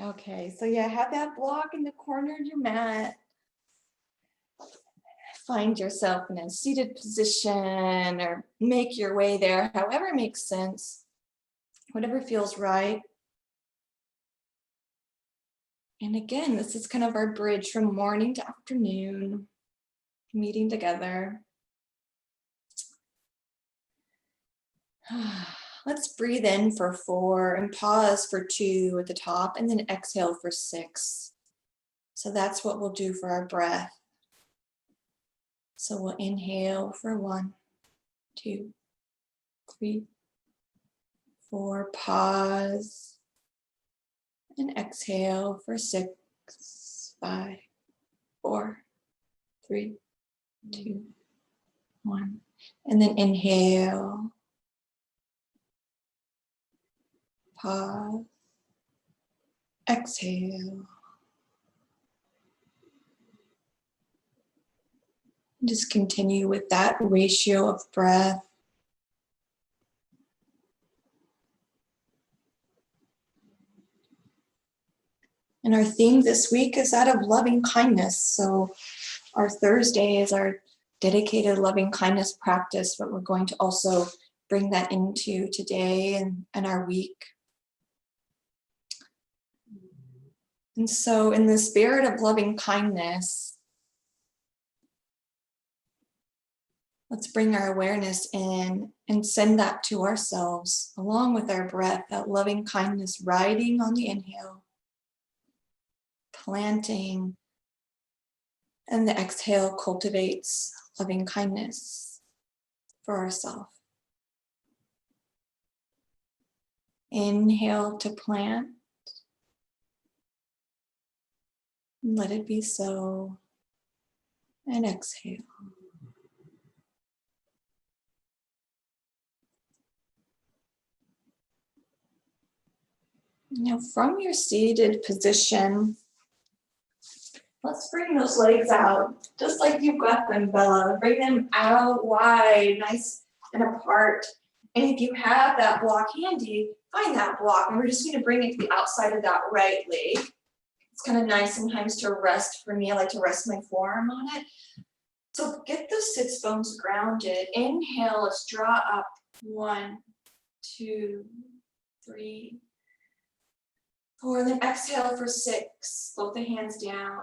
Okay, so yeah, have that block in the corner of your mat. Find yourself in a seated position or make your way there, however makes sense, whatever feels right. And again, this is kind of our bridge from morning to afternoon, meeting together. Let's breathe in for 4 and pause for 2 at the top, and then exhale for 6. So that's what we'll do for our breath. So we'll inhale for 1, 2, 3, 4, pause, and exhale for 6, 5, 4, 3, 2, 1. And then inhale, pause, exhale. Just continue with that ratio of breath. And our theme this week is that of loving kindness. So our Thursday is our dedicated loving kindness practice, but we're going to also bring that into today and our week. And so in the spirit of loving kindness, let's bring our awareness in and send that to ourselves along with our breath, that loving kindness riding on the inhale, planting, and the exhale cultivates loving kindness for ourselves. Inhale to plant. Let it be so. And exhale. Now from your seated position, let's bring those legs out, just like you've got them, Bella. Bring them out wide, nice and apart. And if you have that block handy, find that block. And we're just going to bring it to the outside of that right leg. It's kind of nice sometimes to rest. For me, I like to rest my forearm on it. So get those sits bones grounded. Inhale, let's draw up. 1, 2, 3, 4. Then exhale for 6. Float the hands down.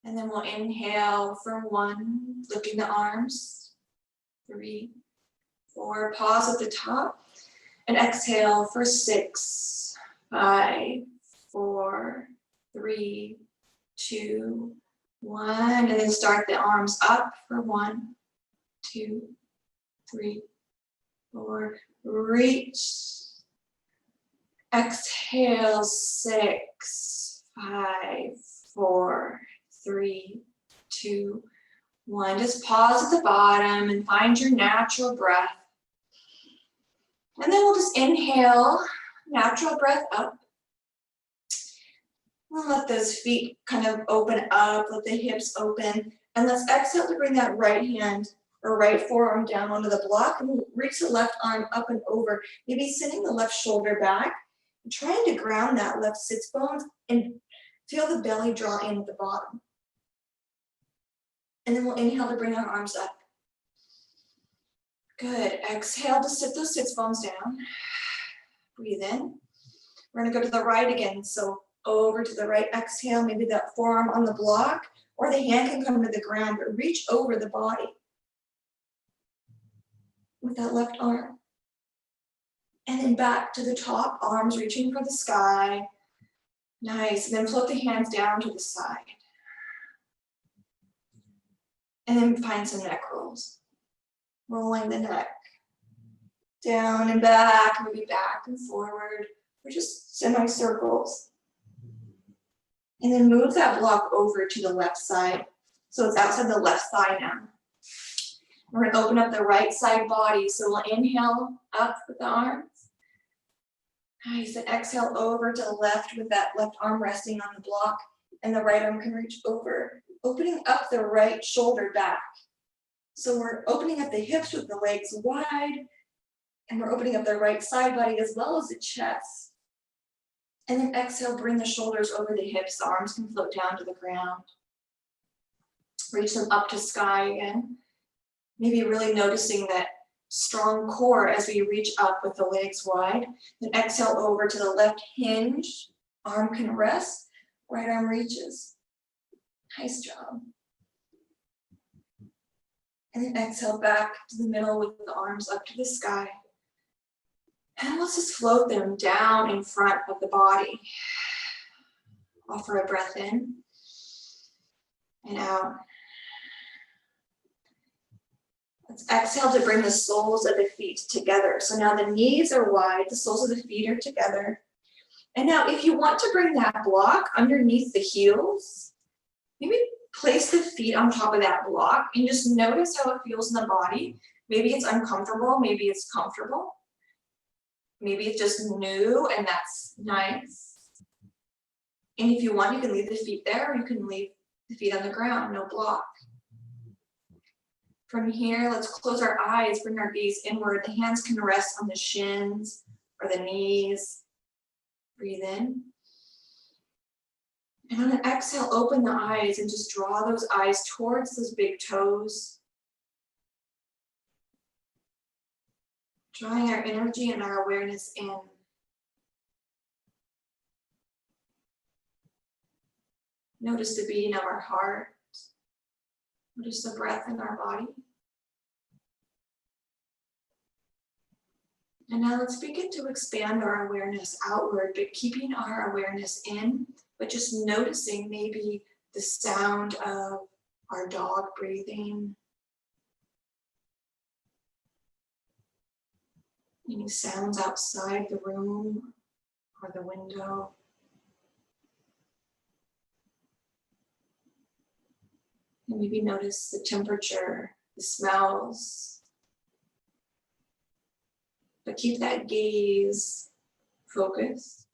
And then we'll inhale for 1, lifting the arms. 3, 4, pause at the top. And exhale for 6, 5, 4, 3, 2, 1. And then start the arms up for 1, 2, 3, 4. Reach. Exhale, 6, 5, 4, 3, 2, 1. Just pause at the bottom and find your natural breath. And then we'll just inhale, natural breath up. We'll let those feet kind of open up, let the hips open. And let's exhale to bring that right hand or right forearm down onto the block. And we'll reach the left arm up and over, maybe sending the left shoulder back. And trying to ground that left sits bones and feel the belly draw in at the bottom. And then we'll inhale to bring our arms up. Good. Exhale to sit those sits bones down. Breathe in. We're going to go to the right again. So over to the right, exhale, maybe that forearm on the block, or the hand can come to the ground, but reach over the body with that left arm. And then back to the top, arms reaching for the sky. Nice. And then float the hands down to the side. And then find some neck rolls. Rolling the neck. Down and back, maybe back and forward, or just semicircles. And then move that block over to the left side. So it's outside the left thigh now. We're gonna open up the right side body. So we'll inhale up with the arms. Nice, and exhale over to the left with that left arm resting on the block. And the right arm can reach over, opening up the right shoulder back. So we're opening up the hips with the legs wide, And we're opening up the right side body as well as the chest. And then exhale, bring the shoulders over the hips. The arms can float down to the ground. Reach them up to sky again. Maybe really noticing that strong core as we reach up with the legs wide. Then exhale over to the left hinge. Arm can rest. Right arm reaches. Nice job. And then exhale back to the middle with the arms up to the sky. And let's just float them down in front of the body. Offer a breath in and out. Let's exhale to bring the soles of the feet together. So now the knees are wide, the soles of the feet are together. And now if you want to bring that block underneath the heels, maybe place the feet on top of that block and just notice how it feels in the body. Maybe it's uncomfortable, maybe it's comfortable. Maybe it's just new and that's nice. And if you want, you can leave the feet there or you can leave the feet on the ground, no block. From here, let's close our eyes, bring our gaze inward. The hands can rest on the shins or the knees. Breathe in. And on an exhale, open the eyes and just draw those eyes towards those big toes. Drawing our energy and our awareness in. Notice the beating of our heart. Notice the breath in our body. And now let's begin to expand our awareness outward, but keeping our awareness in, but just noticing maybe the sound of our dog breathing. Any sounds outside the room or the window. And maybe notice the temperature, the smells. But keep that gaze focused.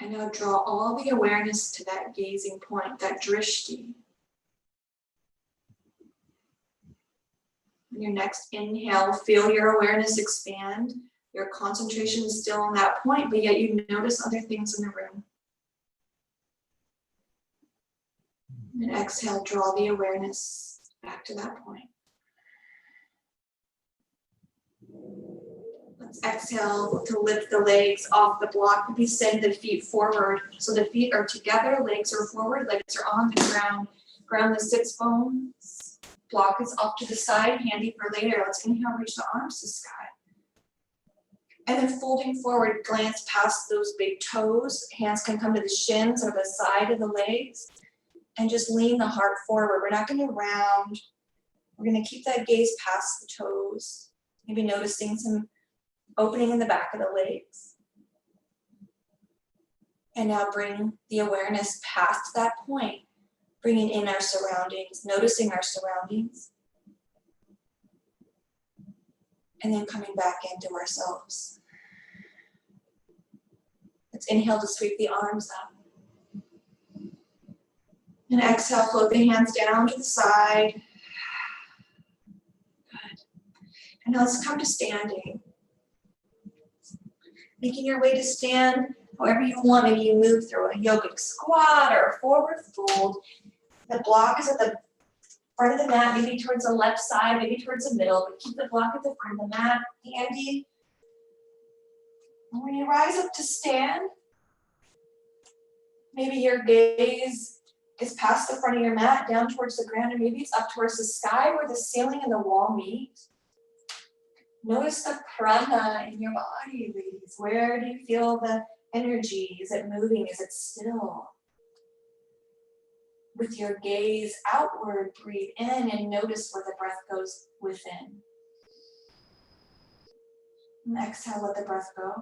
And now draw all the awareness to that gazing point, that drishti. On your next inhale, feel your awareness expand. Your concentration is still on that point, but yet you notice other things in the room. And exhale, draw the awareness back to that point. Let's exhale to lift the legs off the block. Maybe send the feet forward. So the feet are together, legs are forward, legs are on the ground. Ground the sits bones. Block is off to the side, handy for later. Let's inhale, reach the arms to sky. And then folding forward, glance past those big toes. Hands can come to the shins or the side of the legs. And just lean the heart forward. We're not going to round. We're going to keep that gaze past the toes. Maybe noticing some opening in the back of the legs. And now bring the awareness past that point. Bringing in our surroundings, noticing our surroundings. And then coming back into ourselves. Let's inhale to sweep the arms up. And exhale, float the hands down to the side. Good. And now let's come to standing. Making your way to stand however you want. Maybe you move through a yogic squat or a forward fold. The block is at the front of the mat, maybe towards the left side, maybe towards the middle, but keep the block at the front of the mat handy. And when you rise up to stand, maybe your gaze is past the front of your mat, down towards the ground, and maybe it's up towards the sky where the ceiling and the wall meet. Notice the prana in your body, ladies. Where do you feel the energy? Is it moving? Is it still? With your gaze outward, breathe in and notice where the breath goes within. And exhale, let the breath go.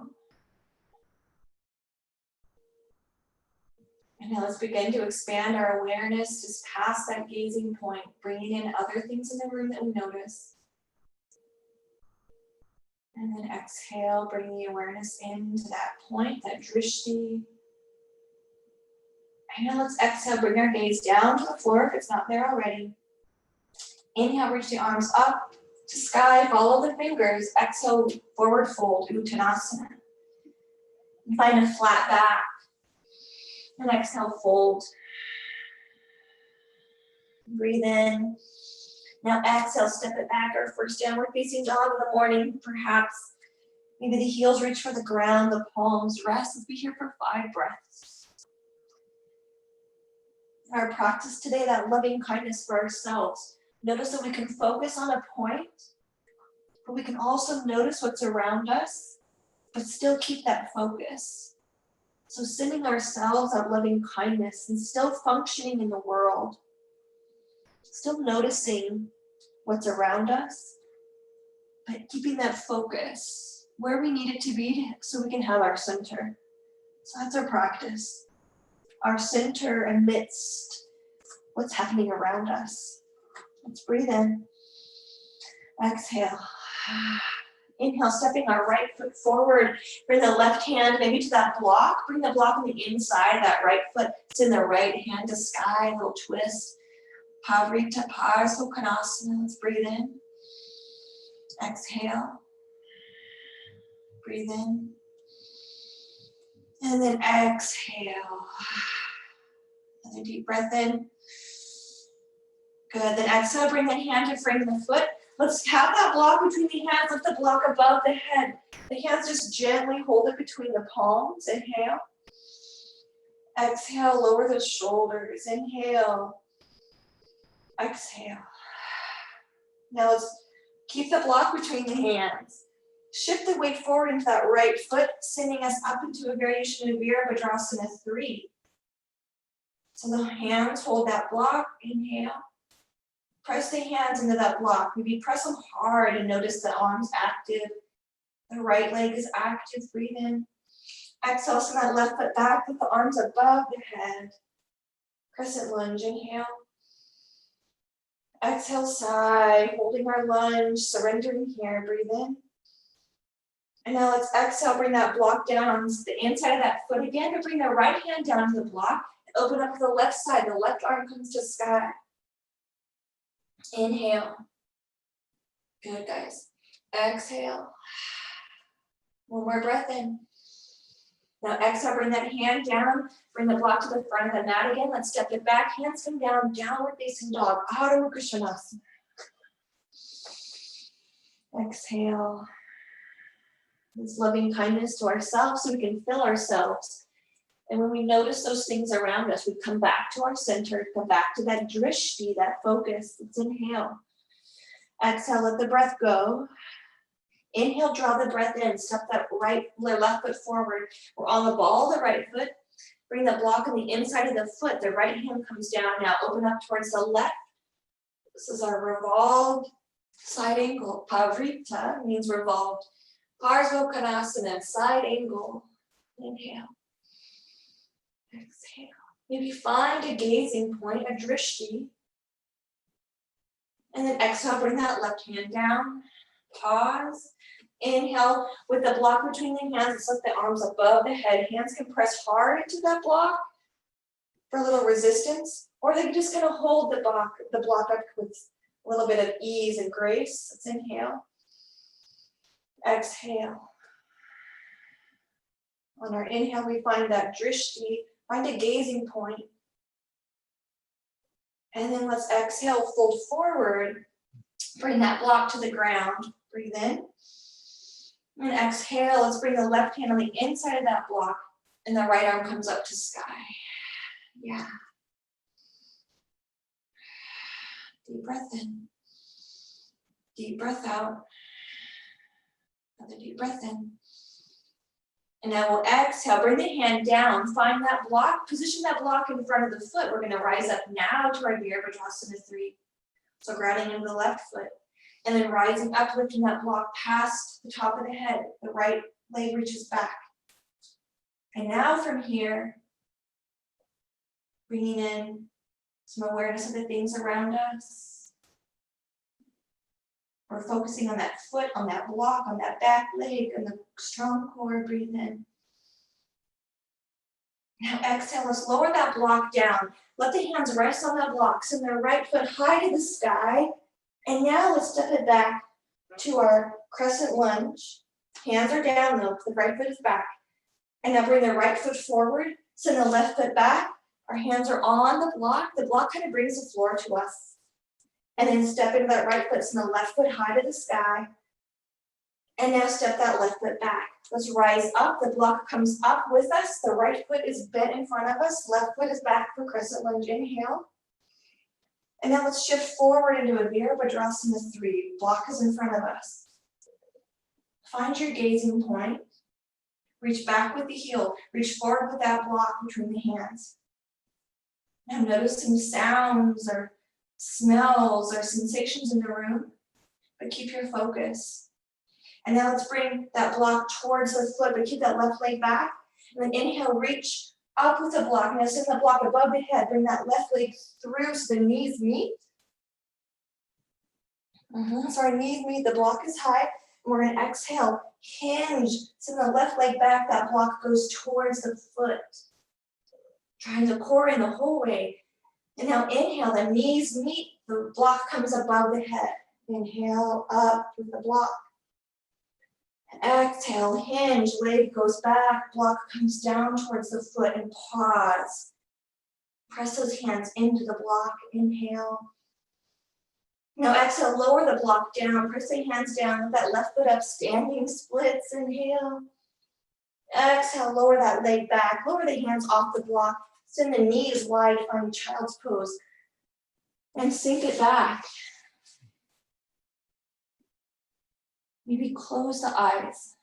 And now let's begin to expand our awareness just past that gazing point, bringing in other things in the room that we notice. And then exhale, bring the awareness into that point, that drishti. And now let's exhale, bring our gaze down to the floor if it's not there already. Inhale, reach the arms up to sky, follow the fingers. Exhale, forward fold, Uttanasana. Find a flat back. And exhale, fold. Breathe in. Now exhale, step it back, our first downward facing dog of the morning. Perhaps maybe the heels reach for the ground, the palms rest. Let's be here for 5 breaths. In our practice today, that loving kindness for ourselves. Notice that we can focus on a point, but we can also notice what's around us, but still keep that focus. So sending ourselves that loving kindness and still functioning in the world, still noticing what's around us, but keeping that focus where we need it to be so we can have our center. So that's our practice. Our center amidst what's happening around us. Let's breathe in. Exhale. Inhale, stepping our right foot forward. Bring the left hand maybe to that block. Bring the block on the inside, that right foot. Send the right hand to sky, a little twist. Pavrita Parsvokhanasana. Let's breathe in. Exhale. Breathe in. And then exhale. Another deep breath in. Good. Then exhale, bring the hand to frame the foot. Let's have that block between the hands. Lift the block above the head. The hands just gently hold it between the palms. Inhale. Exhale, lower the shoulders. Inhale. Exhale. Now let's keep the block between the hands. Shift the weight forward into that right foot, sending us up into a variation of Virabhadrasana 3. So the hands hold that block. Inhale. Press the hands into that block. Maybe press them hard and notice the arms active. The right leg is active. Breathe in. Exhale, send that left foot back. Put the arms above the head. Crescent lunge. Inhale. Exhale, sigh. Holding our lunge. Surrendering here. Breathe in. And now let's exhale. Bring that block down on the inside of that foot again. But bring the right hand down to the block. Open up to the left side. The left arm comes to sky. Inhale. Good, guys. Exhale. One more breath in. Now exhale, bring that hand down. Bring the block to the front of the mat again. Let's step it back. Hands come down. Downward facing dog. Ardha Krishnasana. Exhale. This loving kindness to ourselves so we can fill ourselves. And when we notice those things around us, we come back to our center, come back to that drishti, that focus. Let's inhale. Exhale, let the breath go. Inhale, draw the breath in. Step that left foot forward. We're on the ball, the right foot. Bring the block on the inside of the foot. The right hand comes down now. Open up towards the left. This is our revolved side angle. Pavrita means revolved. Parsvokhanasana, side angle. Inhale. Exhale. Maybe find a gazing point, a drishti. And then exhale, bring that left hand down. Pause. Inhale, with the block between the hands, let's lift the arms above the head. Hands can press hard into that block for a little resistance, or they can just kind of hold the block up with a little bit of ease and grace. Let's inhale. Exhale. On our inhale, we find that drishti. Find a gazing point. And then let's exhale, fold forward. Bring that block to the ground. Breathe in. And exhale, let's bring the left hand on the inside of that block. And the right arm comes up to sky. Yeah. Deep breath in. Deep breath out. Another deep breath in. And now we'll exhale, bring the hand down, find that block, position that block in front of the foot. We're gonna rise up now to our Virabhadrasana 3. So grounding into the left foot. And then rising up, lifting that block past the top of the head. The right leg reaches back. And now from here, bringing in some awareness of the things around us. We're focusing on that foot, on that block, on that back leg, and the strong core. Breathe in. Now exhale, let's lower that block down. Let the hands rest on that block. Send the right foot high to the sky. And now let's step it back to our crescent lunge. Hands are down though, the right foot is back. And now bring the right foot forward, send the left foot back. Our hands are on the block. The block kind of brings the floor to us. And then step into that right foot, send the left foot high to the sky. And now step that left foot back. Let's rise up. The block comes up with us. The right foot is bent in front of us. Left foot is back for crescent lunge. Inhale. And now let's shift forward into a Virabhadrasana 3. Block is in front of us. Find your gazing point. Reach back with the heel. Reach forward with that block between the hands. Now notice some sounds or smells or sensations in the room, but keep your focus. And now let's bring that block towards the foot, but keep that left leg back. And then inhale, reach up with the block. Now send the block above the head. Bring that left leg through so the knees meet. So our knees meet, the block is high. We're gonna exhale, hinge, send the left leg back. That block goes towards the foot. Trying to core in the whole way. And now inhale, the knees meet, the block comes above the head. Inhale, up with the block. Exhale, hinge, leg goes back, block comes down towards the foot and pause. Press those hands into the block, inhale. Now exhale, lower the block down, press the hands down, with that left foot up, standing splits, inhale. Exhale, lower that leg back, lower the hands off the block, send the knees wide, find child's pose, and sink it back. Maybe close the eyes,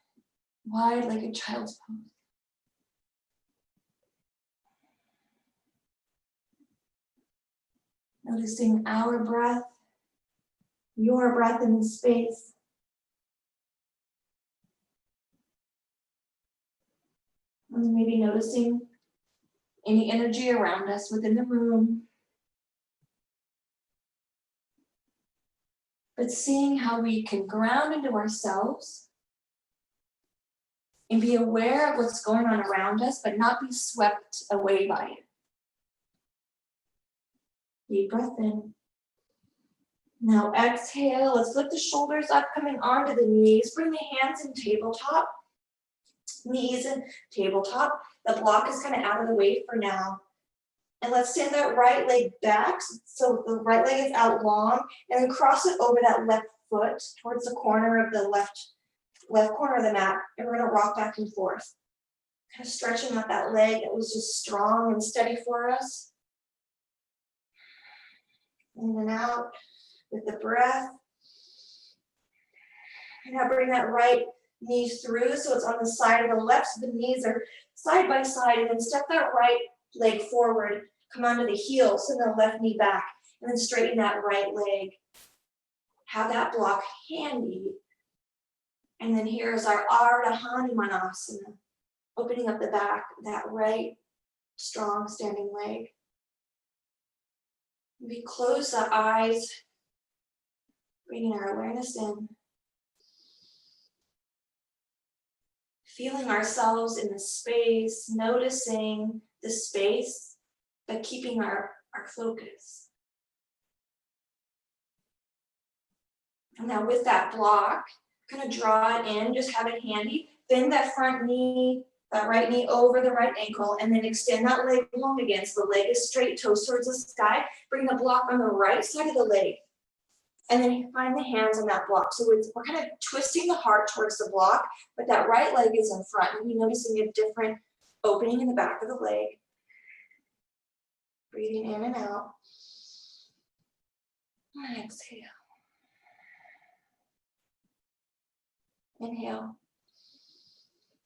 wide like a child's pose. Noticing our breath, your breath in the space. And maybe noticing any energy around us within the room. But seeing how we can ground into ourselves and be aware of what's going on around us, but not be swept away by it. Deep breath in. Now exhale, let's lift the shoulders up, coming onto the knees. Bring the hands in tabletop. Knees in tabletop. The block is kind of out of the way for now. And let's send that right leg back, so the right leg is out long, and then cross it over that left foot towards the corner of the left corner of the mat, and we're gonna rock back and forth. Kind of stretching out that leg that was just strong and steady for us. In and out with the breath. And now bring that right knee through, so it's on the side of the left, so the knees are side by side, and then step that right leg forward, come onto the heel, send the left knee back, and then straighten that right leg. Have that block handy. And then here's our Ardha Hanumanasana, opening up the back, that right strong standing leg. We close the eyes, bringing our awareness in. Feeling ourselves in the space, noticing the space, but keeping our focus. And now with that block, kind of draw it in, just have it handy. Bend that front knee, that right knee over the right ankle, and then extend that leg long again. So the leg is straight, toes towards the sky. Bring the block on the right side of the leg. And then you find the hands on that block. So we're kind of twisting the heart towards the block, but that right leg is in front. And you're noticing a different opening in the back of the leg. Breathing in and out. And exhale. Inhale.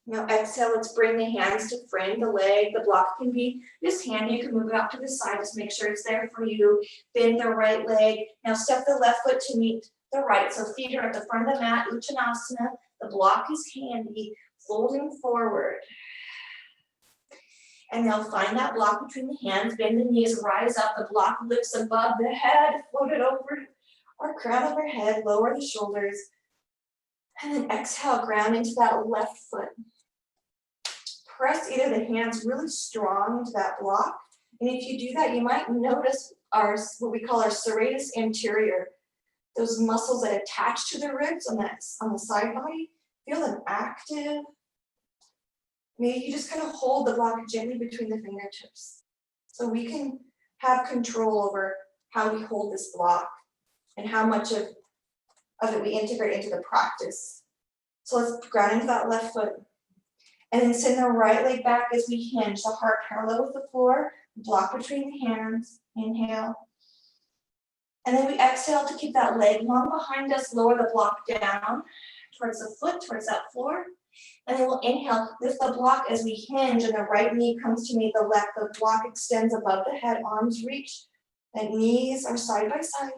Now exhale, let's bring the hands to frame the leg. The block can be this hand. You can move it out to the side. Just make sure it's there for you. Bend the right leg. Now step the left foot to meet the right. So feet are at the front of the mat, Uttanasana. The block is handy, folding forward. And now find that block between the hands. Bend the knees, rise up. The block lifts above the head. Float it over our crown of our head. Lower the shoulders. And then exhale, ground into that left foot. Press either the hands really strong into that block. And if you do that, you might notice what we call our serratus anterior. those muscles that attach to the ribs on the side body, feel them active. Maybe you just kind of hold the block gently between the fingertips. So we can have control over how we hold this block and how much of it we integrate into the practice. So let's ground into that left foot. And then send the right leg back as we hinge, the heart parallel with the floor, block between the hands, inhale. And then we exhale to keep that leg long behind us, lower the block down towards the foot, towards that floor. And then we'll inhale, lift the block as we hinge, and the right knee comes to meet the left. The block extends above the head, arms reach, and knees are side by side.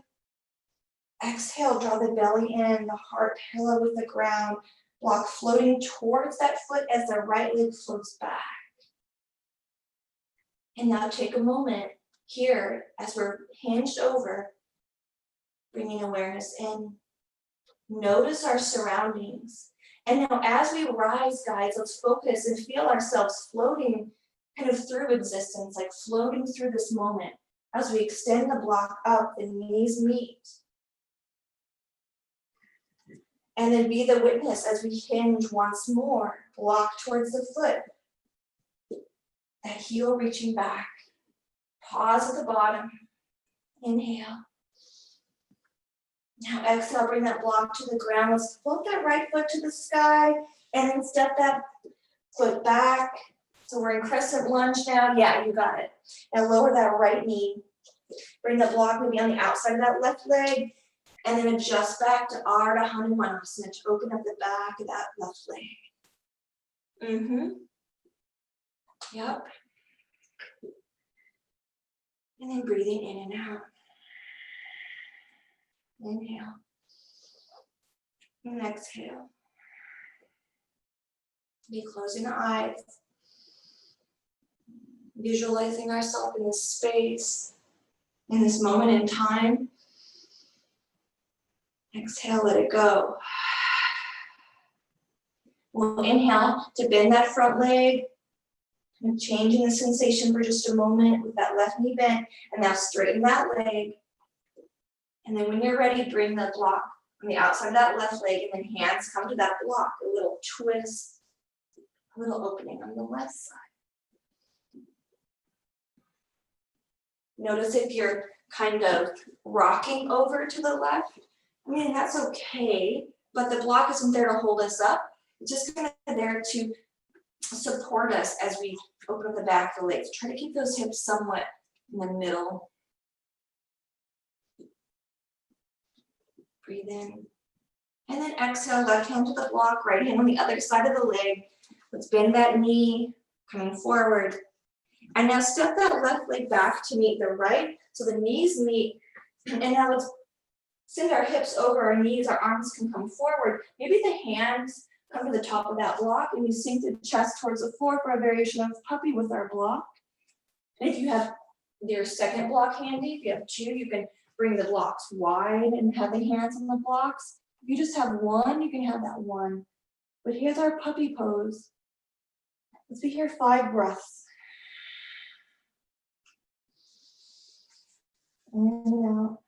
Exhale, draw the belly in, the heart parallel with the ground, block floating towards that foot as the right leg floats back. And now take a moment here as we're hinged over, bringing awareness in. Notice our surroundings. And now as we rise, guys, let's focus and feel ourselves floating kind of through existence, like floating through this moment. As we extend the block up, the knees meet. And then be the witness as we hinge once more, block towards the foot. That heel reaching back. Pause at the bottom. Inhale. Now exhale, bring that block to the ground. Let's float that right foot to the sky and then step that foot back. So we're in crescent lunge now. Yeah, you got it. Now lower that right knee. Bring the block maybe on the outside of that left leg. And then adjust back to Ardha Hanumanasana to open up the back of that left leg. Yep. And then breathing in and out. Inhale. And exhale. Be closing the eyes. Visualizing ourselves in this space, in this moment in time. Exhale, let it go. We'll inhale to bend that front leg. And changing the sensation for just a moment with that left knee bent. And now straighten that leg. And then when you're ready, bring the block on the outside of that left leg. And then hands come to that block. A little twist. A little opening on the left side. Notice if you're kind of rocking over to the left. I mean, that's okay, but the block isn't there to hold us up. It's just kind of there to support us as we open up the back of the legs. Try to keep those hips somewhat in the middle. Breathe in. And then exhale, left hand to the block, right hand on the other side of the leg. Let's bend that knee, coming forward. And now step that left leg back to meet the right. So the knees meet. And now let's send our hips over our knees, our arms can come forward. Maybe the hands come to the top of that block and you sink the chest towards the floor for a variation of puppy with our block. And if you have your second block handy, if you have two, you can bring the blocks wide and have the hands on the blocks. If you just have one, you can have that one. But here's our puppy pose. Let's be here 5 breaths. In and out.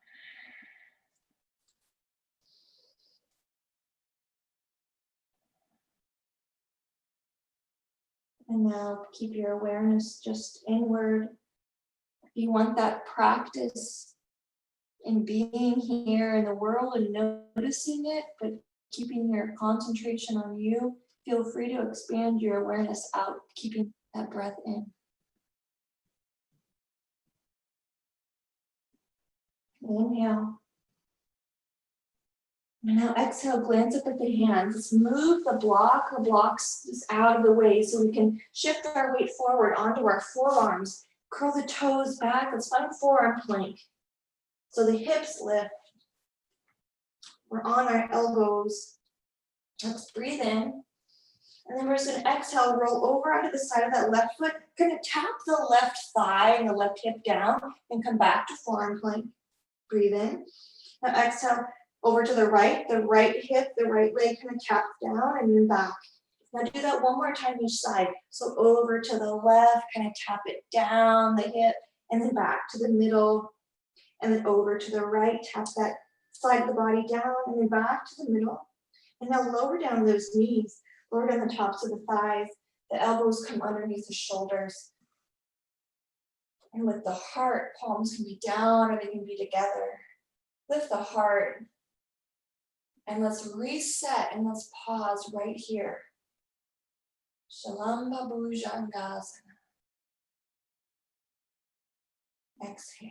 And now keep your awareness just inward. If you want that practice in being here in the world and noticing it, but keeping your concentration on you, feel free to expand your awareness out, keeping that breath in. Inhale. And now exhale, glance up at the hands. Let's move the blocks just out of the way so we can shift our weight forward onto our forearms. Curl the toes back. Let's find forearm plank. So the hips lift. We're on our elbows. Let's breathe in. And then we're just going to exhale, roll over onto the side of that left foot. Going to tap the left thigh and the left hip down and come back to forearm plank. Breathe in. Now exhale. Over to the right hip, the right leg kind of tap down and then back. Now do that one more time each side. So over to the left, kind of tap it down the hip and then back to the middle and then over to the right, tap that slide the body down and then back to the middle. And now lower down those knees, lower down the tops of the thighs. The elbows come underneath the shoulders. And with the heart, palms can be down or they can be together. Lift the heart. And let's reset and let's pause right here. Shalamba Bhujangasana. Exhale.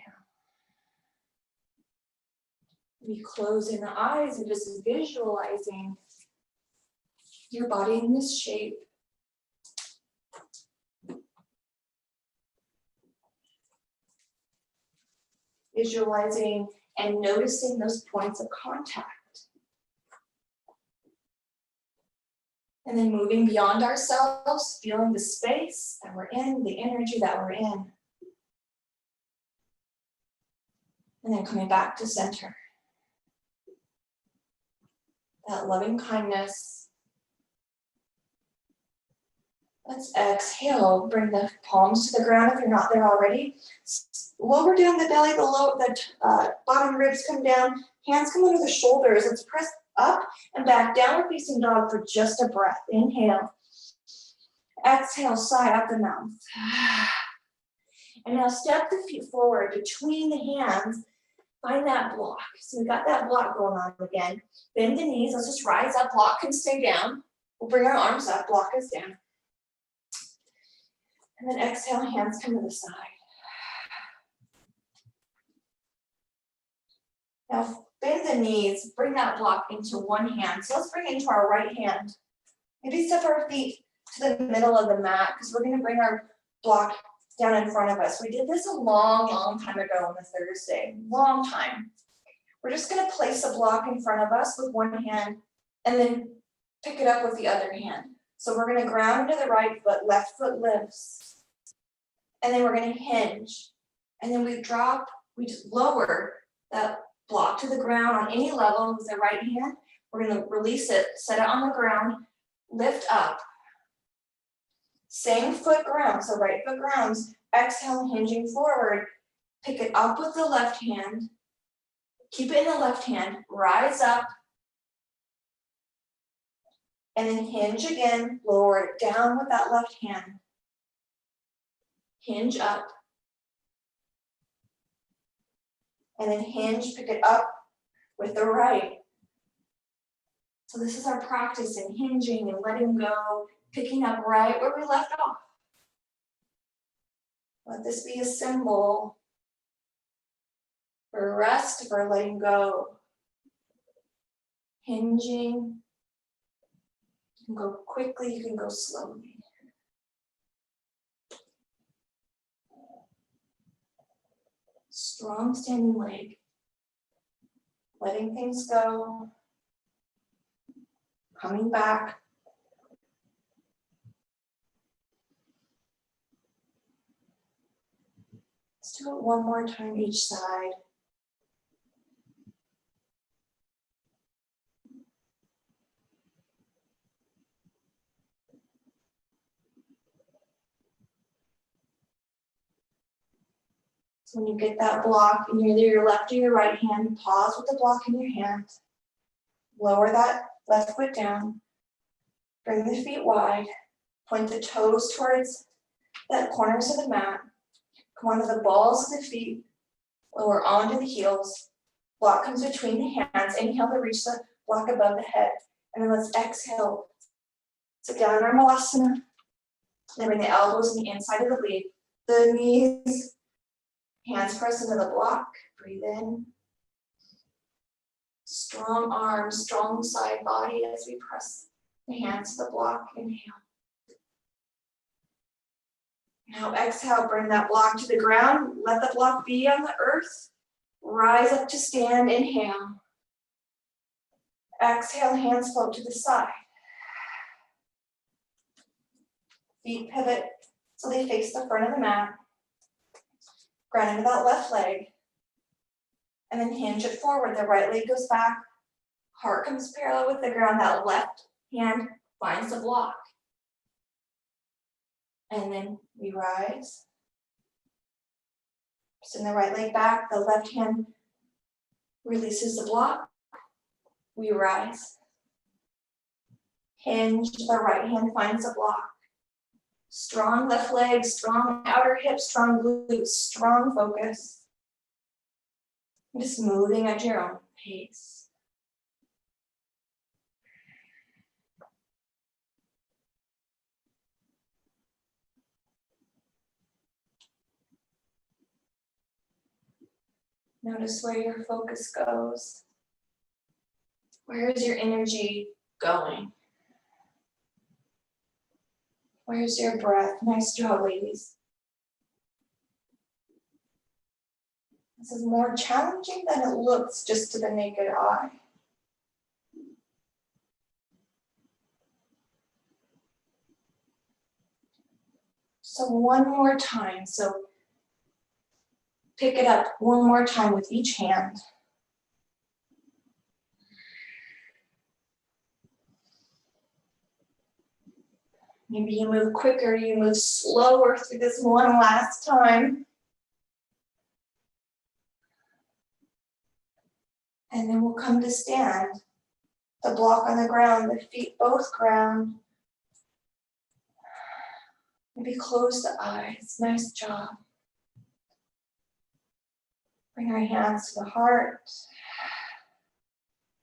Be closing the eyes and just visualizing your body in this shape. Visualizing and noticing those points of contact. And then moving beyond ourselves, feeling the space that we're in, the energy that we're in. And then coming back to center. That loving kindness. Let's exhale, bring the palms to the ground if you're not there already. Lower down the belly, the bottom ribs come down, hands come under the shoulders. Let's press up and back, downward facing dog for just a breath. Inhale. Exhale, sigh out the mouth. And now step the feet forward between the hands. Find that block. So we got that block going on again. Bend the knees. Let's just rise up. Block can stay down. We'll bring our arms up. Block is down. And then exhale, hands come to the side. Now bend the knees. Bring that block into one hand. So let's bring it into our right hand. Maybe step our feet to the middle of the mat because we're going to bring our block down in front of us. We did this a long time ago on the Thursday, long time. We're just gonna place a block in front of us with one hand and then pick it up with the other hand. So we're gonna ground into the right foot, left foot lifts. And then we're gonna hinge. And then we just lower that block to the ground on any level with the right hand. We're gonna release it, set it on the ground, lift up. Same foot ground, so right foot grounds, exhale, hinging forward, pick it up with the left hand, keep it in the left hand, rise up, and then hinge again, lower it down with that left hand, hinge up, and then hinge, pick it up with the right. So this is our practice in hinging and letting go, picking up right where we left off. Let this be a symbol for rest, for letting go. Hinging. You can go quickly, you can go slowly. Strong standing leg. Letting things go. Coming back. Let's do it one more time each side. So when you get that block in either your left or your right hand, pause with the block in your hand. Lower that left foot down. Bring the feet wide. Point the toes towards the corners of the mat. Come onto the balls of the feet, lower onto the heels. Block comes between the hands. Inhale to reach the block above the head. And then let's exhale. Sit down in our malasana. Then bring the elbows on the inside of the leg. The knees, hands press into the block. Breathe in. Strong arms, strong side body as we press the hands to the block. Inhale. Now exhale, bring that block to the ground. Let the block be on the earth. Rise up to stand. Inhale. Exhale, hands float to the side. Feet pivot so they face the front of the mat. Ground into that left leg. And then hinge it forward. The right leg goes back. Heart comes parallel with the ground. That left hand finds the block. And then we rise. Send the right leg back. The left hand Releases the block. We rise. Hinge, the right hand finds the block. Strong left leg, strong outer hip, strong glutes, strong focus. Just moving at your own pace. Notice where your focus goes. Where is your energy going? Where's your breath? Nice job, ladies. This is more challenging than it looks just to the naked eye. So one more time. So pick it up one more time with each hand. Maybe you move quicker, you move slower through this one last time. And then we'll come to stand. The block on the ground, the feet both ground. Maybe close the eyes. Nice job. Bring our hands to the heart.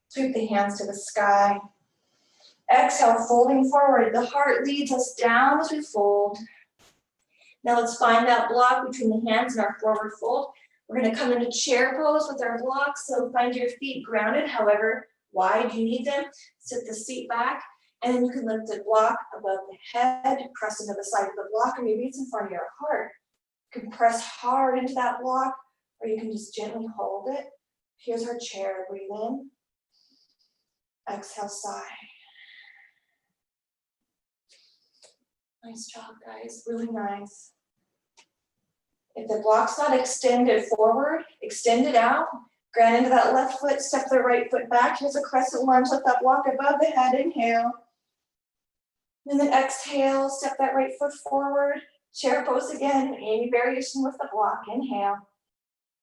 Sweep the hands to the sky. Exhale, folding forward. The heart leads us down as we fold. Now let's find that block between the hands and our forward fold. We're going to come into chair pose with our blocks. So find your feet grounded, however wide you need them. Sit the seat back, and then you can lift the block above the head, press into the side of the block, or maybe it's in front of your heart. You can press hard into that block, or you can just gently hold it. Here's our chair. Breathe in. Exhale, sigh. Nice job, guys. Really nice. If the block's not extended forward, extend it out. Ground into that left foot, step the right foot back. Here's a crescent lunge. Let that block above the head. Inhale. And then exhale, step that right foot forward. Chair pose again. Any variation with the block. Inhale.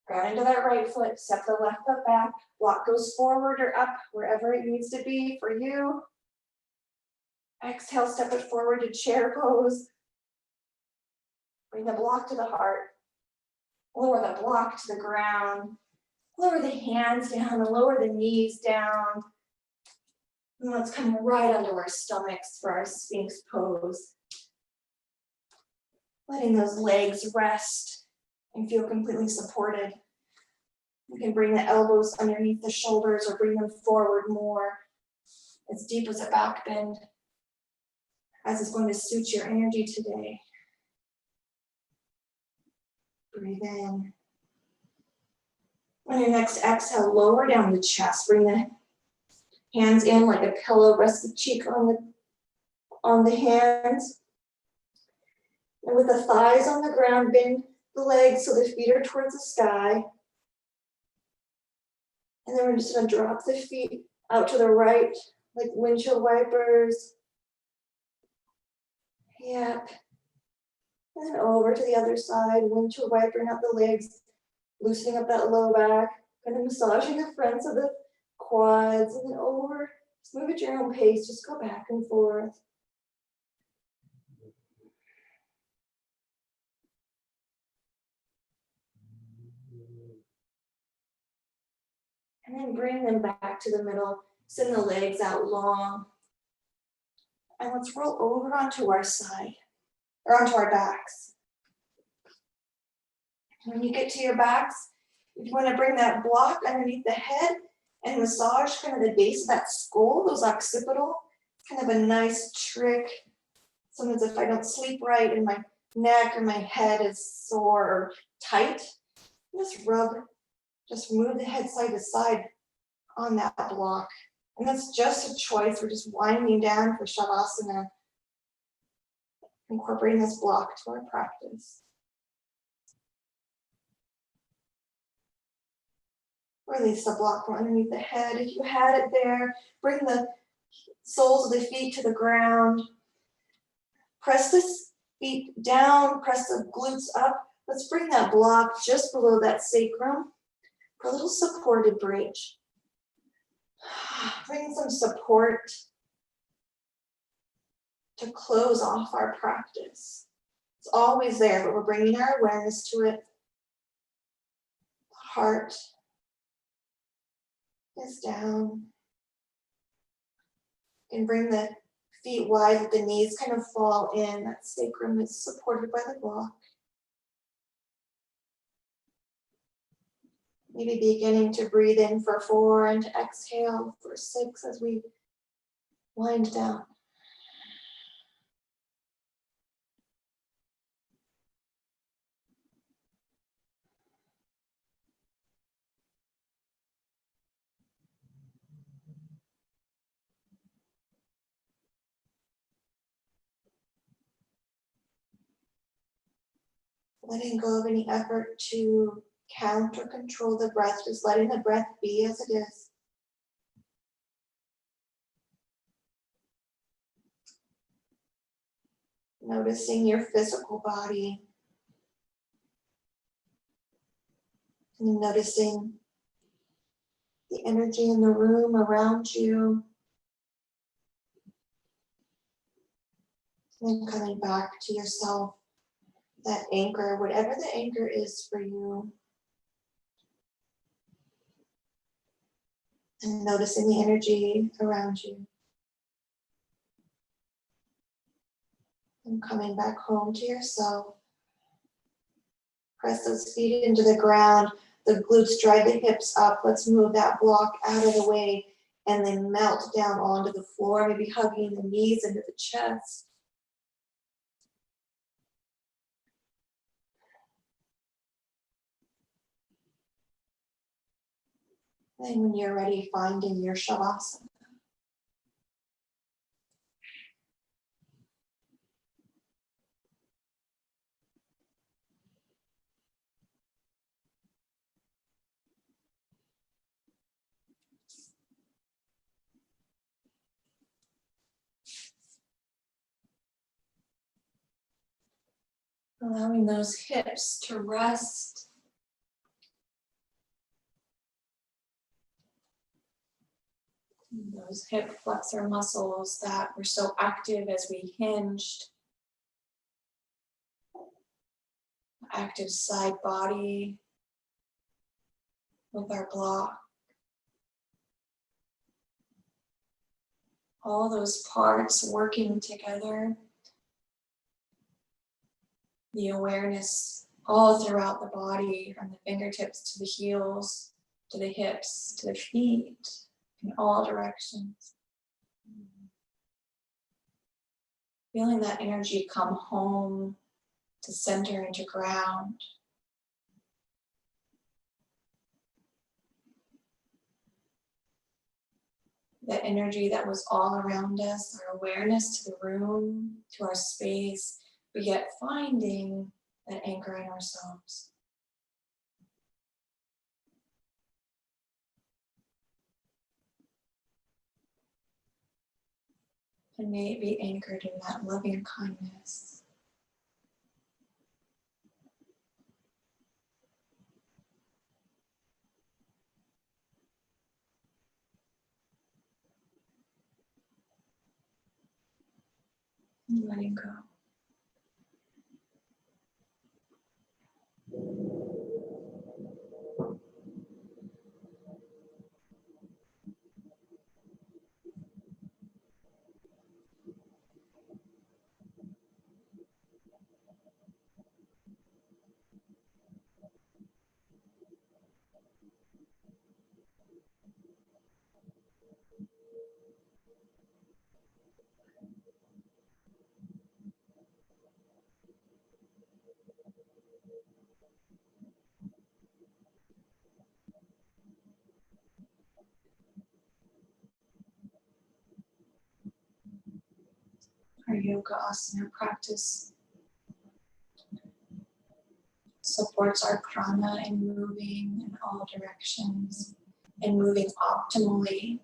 Ground into that right foot, step the left foot back. Block goes forward or up, wherever it needs to be for you. Exhale, step it forward to chair pose. Bring the block to the heart. Lower the block to the ground. Lower the hands down and lower the knees down. And let's come right onto our stomachs for our Sphinx pose. Letting those legs rest and feel completely supported. You can bring the elbows underneath the shoulders or bring them forward more, as deep as a back bend, as is going to suit your energy today. Breathe in. On your next exhale, lower down the chest. Bring the hands in like a pillow. Rest the cheek on the hands. And with the thighs on the ground, bend the legs so the feet are towards the sky. And then we're just going to drop the feet out to the right, like windshield wipers. Yep. And then over to the other side, windshield wipering out the legs, loosening up that low back, kind of massaging the fronts of the quads, and then over. Just move at your own pace, just go back and forth. And then bring them back to the middle. Send the legs out long. And let's roll over onto our side, or onto our backs. When you get to your backs, if you want to bring that block underneath the head and massage kind of the base of that skull, those occipital, kind of a nice trick. Sometimes if I don't sleep right and my neck or my head is sore or tight, just move the head side to side on that block. And that's just a choice. We're just winding down for Shavasana, incorporating this block to our practice. Release the block from underneath the head. If you had it there, bring the soles of the feet to the ground. Press the feet down, press the glutes up. Let's bring that block just below that sacrum. for a little supported bridge. Bring some support to close off our practice. It's always there, but we're bringing our awareness to it. The heart is down. You can bring the feet wide, let the knees kind of fall in. That sacrum is supported by the block. Maybe beginning to breathe in for 4 and to exhale for 6 as we wind down. Letting go of any effort to count or control the breath, just letting the breath be as it is. Noticing your physical body. And noticing the energy in the room around you. And then coming back to yourself, that anchor, whatever the anchor is for you. And noticing the energy around you. And coming back home to yourself. Press those feet into the ground. The glutes drive the hips up. Let's move that block out of the way and then melt down onto the floor, maybe hugging the knees into the chest. And when you're ready, finding your shavasana. Allowing those hips to rest. Those hip flexor muscles that were so active as we hinged. Active side body with our block. All those parts working together. The awareness all throughout the body, from the fingertips to the heels, to the hips, to the feet, in all directions. Feeling that energy come home to center and to ground. The energy that was all around us, our awareness to the room, to our space, but yet finding that anchor in ourselves. And may it be anchored in that loving kindness. And letting go. Our yoga asana practice supports our prana in moving in all directions and moving optimally.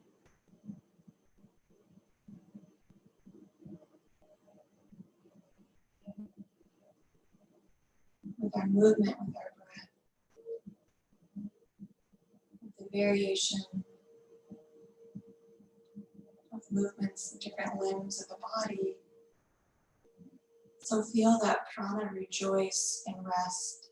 With our movement, with our breath. variation of movements of different limbs of the body. So feel that prana rejoice and rest.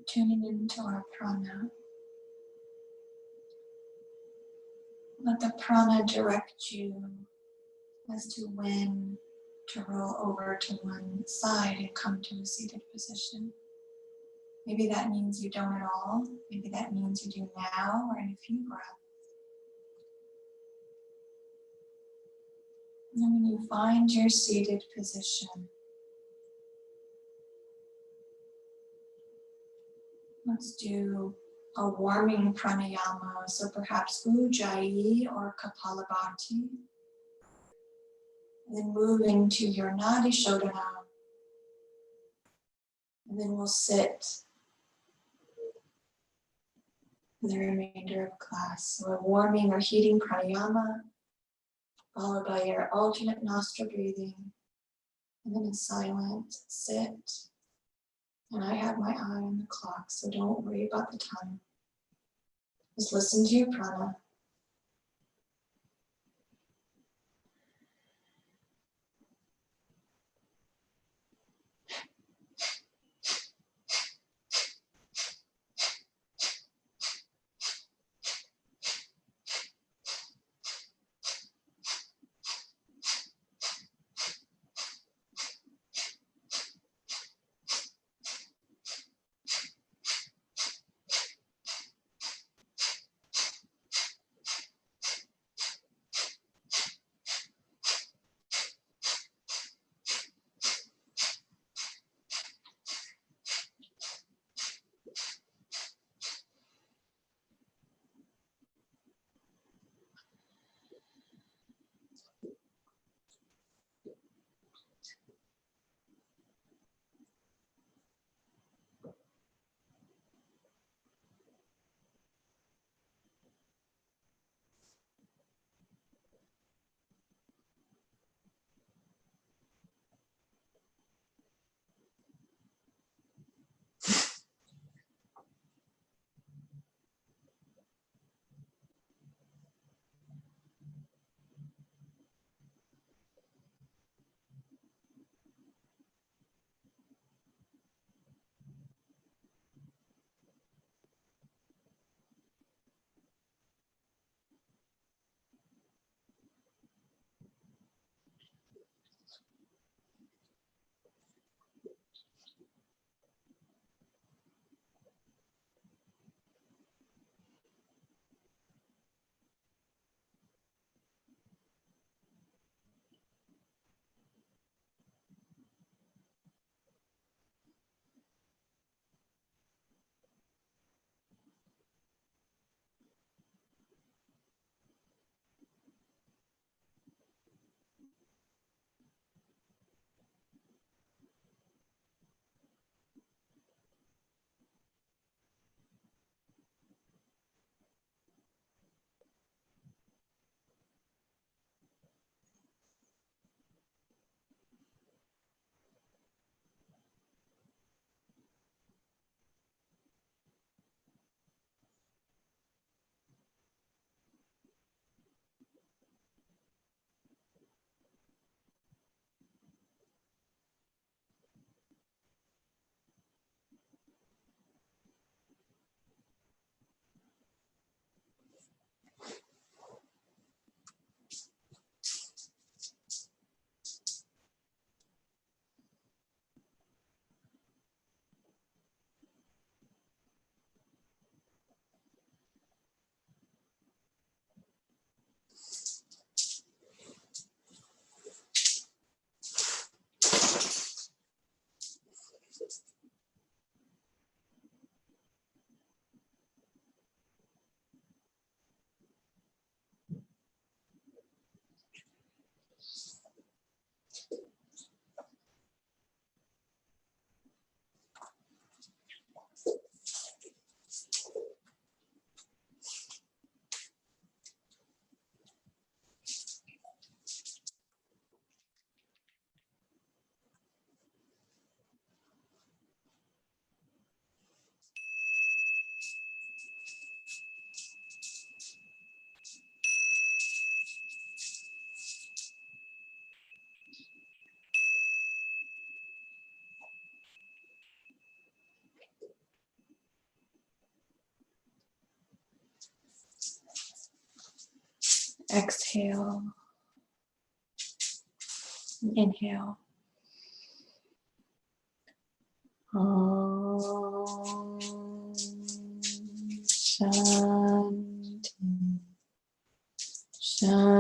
Tuning into our prana. Let the prana direct you as to when to roll over to one side and come to a seated position. Maybe that means you don't at all. Maybe that means you do now or in a few breaths. And then when you find your seated position, let's do a warming pranayama. So perhaps Ujjayi or Kapalabhati. And then move into your Nadi Shodhana. And then we'll sit for the remainder of class. So a warming or heating pranayama, followed by your alternate nostril breathing. And then a silent sit. And I have my eye on the clock, so don't worry about the time. Just listen to your prana. Exhale. Inhale. Om Shanti. Shanti.